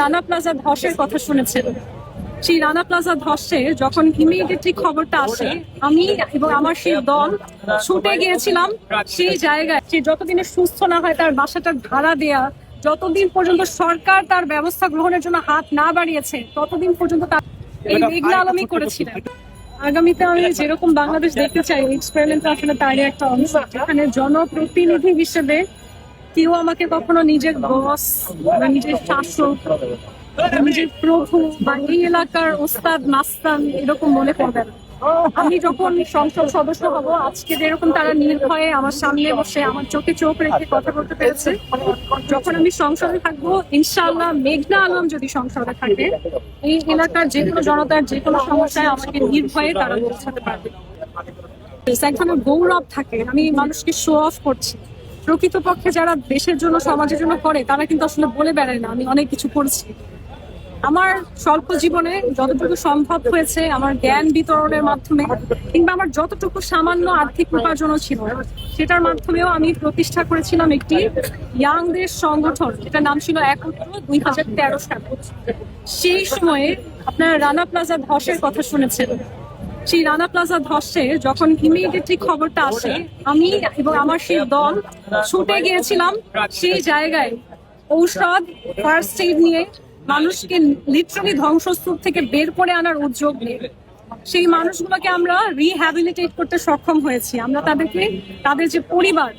Rana plaza ধসের কথা শুনেছেন। সেই রানা প্লাজা ধসে যখন ইমিডিয়েটলি খবরটা আসে, আমি এবং আমার সেই দল ছুটে গিয়েছিলাম সেই জায়গায়। সে যতদিনে সুস্থ না হয় তার বাসাটা ভাড়া দেয়া, যতদিন পর্যন্ত সরকার তার ব্যবস্থা গ্রহণের জন্য হাত না বাড়িয়েছে ততদিন পর্যন্ত তার এই মেঘনা আলমই করেছিলেন। আগামীতে আমি যেরকম বাংলাদেশ দেখতে চাই, এক্সপেরিমেন্ট আসলে তারই একটা অংশ, যেখানে জনপ্রতিনিধি হিসেবে কেউ আমাকে কখনো নিজের বস বা নিজের শাসক, নিজের প্রভু বা এই এলাকার ওস্তাদ মাস্তান এরকম মনে করবেন। আমি যখন সংসদ সদস্য হব, আজকে যেরকম তারা নির্ভয়ে আমার সামনে বসে আমার চোখে চোখ রেখে কথা বলতে পেরেছে, যখন আমি সংসদে থাকবো ইনশাআল্লাহ, মেঘনা আলম যদি সংসদে থাকে, এই এলাকার যে কোনো জনতার যে কোনো সমস্যায় আমাকে নির্ভয়ে তারা পৌঁছাতে পারবে। এক ধরনের গৌরব থাকে, আমি মানুষকে শো অফ করছি। প্রকৃতপক্ষে যারা দেশের জন্য সমাজের জন্য করে তারা কিন্তু আসলে বলে বেড়ায় না আমি অনেক কিছু করছি। আমার স্বল্প জীবনে যতটুকু সম্ভব হয়েছে আমার জ্ঞান বিতরণের মাধ্যমে, কিংবা আমার যতটুকু সামান্য আর্থিক উপার্জনও ছিল সেটার মাধ্যমেও আমি প্রতিষ্ঠা করেছিলাম একটি ইয়াংদের সংগঠন, যেটার নাম ছিল একত্র 2013 সালে। সেই সময়ে আপনারা রানা প্লাজা ধসের কথা শুনেছেন। সেই রানা প্লাজা ধসে যখন ইমিডিয়েটলি খবরটা আসে, আমি এবং আমার সেই দল ছুটে গিয়েছিলাম সেই জায়গায় ঔষধ, ফার্স্ট এইড নিয়ে মানুষকে লিটারালি ধ্বংসস্তূপ থেকে বের করে আনার উদ্যোগ নিয়ে সেই মানুষগুলোকে আমরা রিহ্যাবিলিটেট করতে সক্ষম হয়েছি। আমরা তাদেরকে, তাদের যে পরিবার,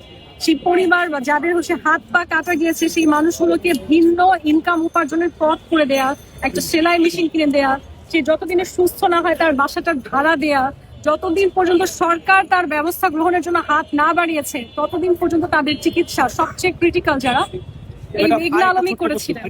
সেই পরিবার বা যাদের হাত পা কাটা গিয়েছে সেই মানুষগুলোকে ভিন্ন ইনকাম উপার্জনের পথ করে দেয়া, একটা সেলাই মেশিন কিনে দেয়া, সে যতদিনে সুস্থ না হয় তার বাসাটা ভাড়া দেয়া, যতদিন পর্যন্ত সরকার তার ব্যবস্থা গ্রহণের জন্য হাত না বাড়িয়েছে ততদিন পর্যন্ত তাদের চিকিৎসা সবচেয়ে ক্রিটিক্যাল যারা, এই মেঘনা আলমই করেছিলেন।